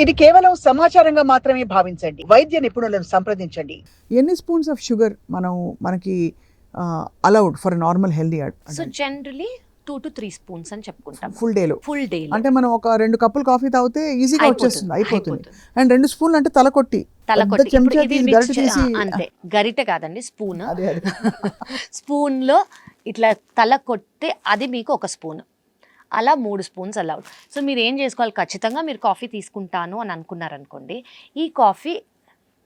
ఇది కేవలం సమాచారంగా మాత్రమే భావించండి. వైద్య నిపుణులను సంప్రదించండి. ఎన్ని స్పూన్స్ ఆఫ్ షుగర్ మనకి allowed for normal healthy? So generally 2 to 3 spoons అని చెప్పుకుంటాం ఫుల్ డేలో. అంటే మనం ఒక 2 కప్పులు కాఫీ తాగితే ఈజీగా వచ్చేస్తుంది, అయిపోతుంది. అండ్ 2 స్పూన్లు అంటే తలకొట్టి అంతే, గరిటె కాదండి, స్పూన్. స్పూన్ లో ఇట్లా తల కొట్టే అది మీకు 1 స్పూన్, అలా 3 స్పూన్స్ అలౌడ్. సో మీరు ఏం చేసుకోవాలి, ఖచ్చితంగా మీరు కాఫీ తీసుకుంటాను అని అనుకున్నారనుకోండి, ఈ కాఫీ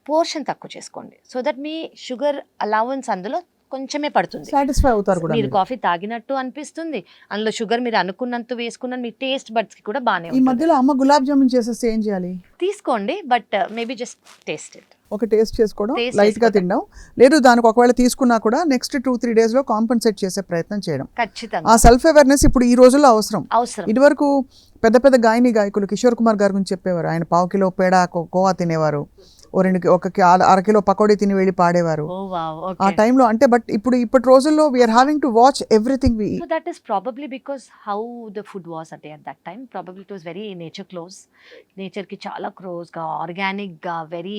పోర్షన్ తక్కువ చేసుకోండి, so that me sugar allowance అందులో కొంచెమే పడుతుంది. సాటిస్ఫై అవుతారు కూడా. మీరు కాఫీ తాగినట్టు అనిపిస్తుంది, అందులో షుగర్ మీరు అనుకున్నంత వేసుకున్న మీ టేస్ట్ బడ్స్ కి కూడా బాగానే. ఈ మధ్యలో అమ్మ గులాబ్ జామున్ చేసేస్తే ఏం చేయాలి? తీసుకోండి, but maybe just taste it. ఒక టేస్ట్ చేసుకోవడం, లైట్ గా తినడం, లేదు దానికి ఒకవేళ తీసుకున్నా కూడా నెక్స్ట్ 2-3 days లో కాంపెన్సేట్ చేసే ప్రయత్నం చేయడం. ఖచ్చితంగా ఆ సెల్ఫ్ అవేర్నెస్ ఇప్పుడు ఈ రోజుల్లో అవసరం. ఇదివరకు పెద్ద పెద్ద గాయకులు కిషోర్ కుమార్ గారి గురించి చెప్పేవారు. ఆయన 1/4 కిలో పేడ కోవా తినేవారు, ఒక 1/2 కిలో పకోడీ తిని వెళ్ళి పాడేవారు ఆ టైంలో. అంటే బట్ ఇప్పటి రోజుల్లో we are having to watch everything. So that is probably because how the food was at that time. Probably it was very nature close. Nature ki chala close ga, organic ga, very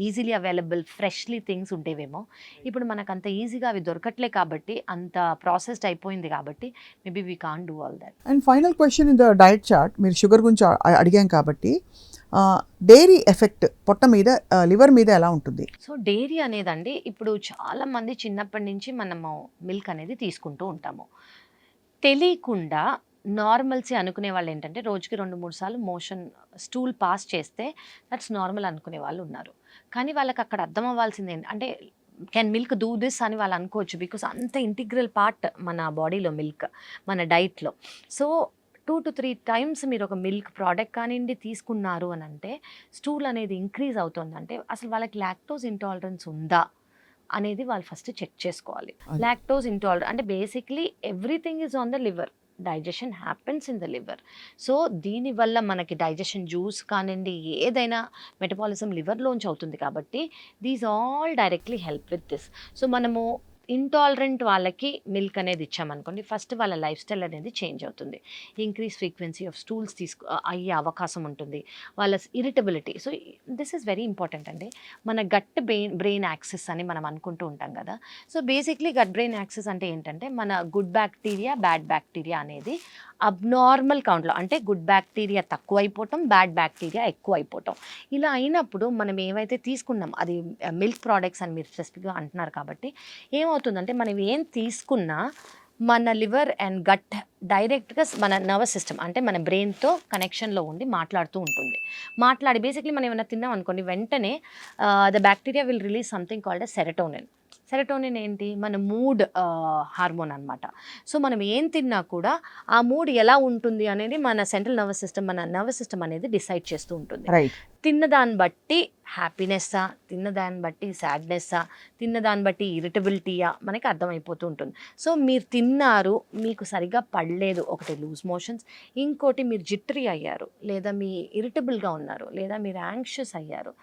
easily available, freshly things ఉండేవేమో. ఇప్పుడు మనకు అంత ఈజీగా అవి దొరకట్లే కాబట్టి, అంత processed అయిపోయింది కాబట్టి, maybe we can't do all that. And final question in the diet chart, మీరు షుగర్ గురించి అడిగాం కాబట్టి, డైరీ ఎఫెక్ట్ పొట్ట మీద, లివర్ మీద ఎలా ఉంటుంది? సో డైరీ అనేదండి, ఇప్పుడు చాలా మంది చిన్నప్పటి నుంచి మనము మిల్క్ అనేది తీసుకుంటూ ఉంటాము, తెలియకుండా నార్మల్సీ అనుకునే వాళ్ళు ఏంటంటే రోజుకి 2-3 సార్లు మోషన్ స్టూల్ పాస్ చేస్తే దట్స్ నార్మల్ అనుకునే వాళ్ళు ఉన్నారు. కానీ వాళ్ళకి అక్కడ అర్థం అవ్వాల్సింది ఏంటంటే, కెన్ మిల్క్ డూ దిస్ అని వాళ్ళు అనుకోవచ్చు, బికాస్ అంత ఇంటిగ్రల్ పార్ట్ మన బాడీలో మిల్క్, మన డైట్లో. సో 2 to 3 times మీరు ఒక మిల్క్ ప్రోడక్ట్ కానివ్వండి తీసుకున్నారు అని అంటే, స్టూల్ అనేది ఇంక్రీజ్ అవుతుందంటే అసలు వాళ్ళకి లాక్టోజ్ ఇంటాలరెన్స్ ఉందా అనేది వాళ్ళు ఫస్ట్ చెక్ చేసుకోవాలి. లాక్టోజ్ ఇంటాలరెన్స్ అంటే basically everything is on the liver, digestion happens in the liver. So దీనివల్ల మనకి డైజెషన్ జ్యూస్ కానివ్వండి ఏదైనా మెటబాలిజం లివర్లోంచి అవుతుంది కాబట్టి these all directly help with this. So మనము ఇంటాలరెంట్ వాళ్ళకి మిల్క్ అనేది ఇచ్చామనుకోండి, ఫస్ట్ వాళ్ళ లైఫ్ స్టైల్ అనేది చేంజ్ అవుతుంది, ఇంక్రీజ్ ఫ్రీక్వెన్సీ ఆఫ్ స్టూల్స్ అయ్యే అవకాశం ఉంటుంది, వాళ్ళ irritability. So this is very important అండి. మన గట్ బ్రెయిన్ యాక్సెస్ అని మనం అనుకుంటూ ఉంటాం కదా. So basically gut brain axis అంటే ఏంటంటే, మన గుడ్ బ్యాక్టీరియా బ్యాడ్ బ్యాక్టీరియా అనేది అబ్నార్మల్ కౌంట్లో, అంటే గుడ్ బ్యాక్టీరియా తక్కువ అయిపోవటం, బ్యాడ్ బ్యాక్టీరియా ఎక్కువ అయిపోవటం. ఇలా అయినప్పుడు మనం ఏవైతే తీసుకున్నాం, అది మిల్క్ ప్రోడక్ట్స్ అని మీరు స్పెసిఫిక్గా అంటున్నారు కాబట్టి, ఏమవుతుందంటే మనం ఏం తీసుకున్నా మన లివర్ అండ్ గట్ డైరెక్ట్గా మన నర్వస్ సిస్టమ్ అంటే మన బ్రెయిన్తో కనెక్షన్లో ఉండి మాట్లాడుతూ ఉంటుంది. మాట్లాడి బేసిక్లీ మనం ఏమైనా తిన్నాం అనుకోండి, వెంటనే the bacteria will release something called a serotonin. Serotonin ఏంటి, మన మూడ్ హార్మోన్ అనమాట. సో మనం ఏం తిన్నా కూడా ఆ మూడ్ ఎలా ఉంటుంది అనేది మన సెంట్రల్ నర్వస్ సిస్టమ్, మన నర్వస్ సిస్టమ్ అనేది డిసైడ్ చేస్తూ ఉంటుంది. తిన్నదాన్ని బట్టి హ్యాపీనెస్సా, తిన్నదాన్ని బట్టి సాడ్నెస్సా, తిన్నదాన్ని బట్టి ఇరిటబిలిటీయా మనకి అర్థమైపోతూ ఉంటుంది. సో మీరు తిన్నారు, మీకు సరిగ్గా పడలేదు, ఒకటి లూజ్ మోషన్స్, ఇంకోటి మీరు జిట్టరీ అయ్యారు, లేదా మీ ఇరిటబుల్గా ఉన్నారు, లేదా మీరు యాంగ్షియస్ అయ్యారు,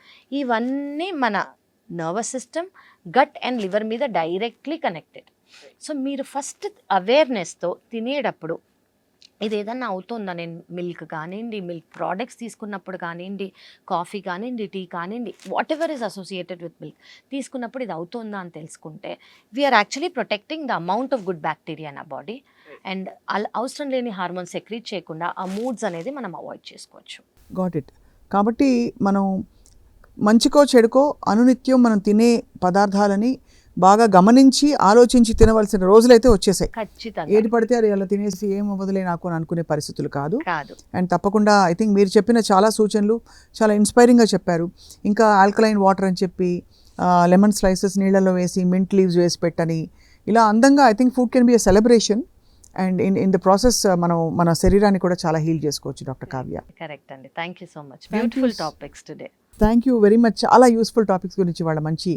ఇవన్నీ మన nervous system, gut and liver మీద డైరెక్ట్లీ కనెక్టెడ్. సో మీరు ఫస్ట్ అవేర్నెస్తో తినేటప్పుడు ఇది ఏదన్నా అవుతుందా, నేను మిల్క్ కానివ్వండి, మిల్క్ ప్రోడక్ట్స్ తీసుకున్నప్పుడు కానివ్వండి, కాఫీ కానివ్వండి, టీ కానివ్వండి, whatever is associated with milk తీసుకున్నప్పుడు ఇది అవుతుందా అని తెలుసుకుంటే, we are actually protecting the amount of good bacteria in a body and అవసరం లేని హార్మోన్స్ సెక్రీట్ చేయకుండా ఆ మూడ్స్ అనేది మనం అవాయిడ్ చేసుకోవచ్చు. Got it. కాబట్టి మనం మంచికో చెడుకో అనునిత్యం మనం తినే పదార్థాలని బాగా గమనించి ఆలోచించి తినవలసిన రోజులైతే వచ్చేసాయి. ఏది పడితే అది అలా తినేసి ఏం అవ్వదులే నాకు అని అనుకునే పరిస్థితులు కాదు. అండ్ తప్పకుండా ఐ థింక్ మీరు చెప్పిన చాలా సూచనలు చాలా ఇన్స్పైరింగ్గా చెప్పారు. ఇంకా ఆల్కలైన్ వాటర్ అని చెప్పి, లెమన్ స్లైసెస్ నీళ్ళలో వేసి మింట్ లీవ్స్ వేసి పెట్టని, ఇలా అందంగా I think food can be a celebration and in the process మనం మన శరీరాన్ని కూడా చాలా హీల్ చేసుకోవచ్చు. డాక్టర్ కావ్య, కరెక్ట్ అండి. Thank you so much. Beautiful topics today. Thank you very much. చాలా యూస్ఫుల్ టాపిక్స్ గురించి వాళ్ళ మంచి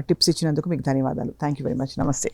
టిప్స్ ఇచ్చినందుకు మీకు ధన్యవాదాలు. Thank you very much. నమస్తే.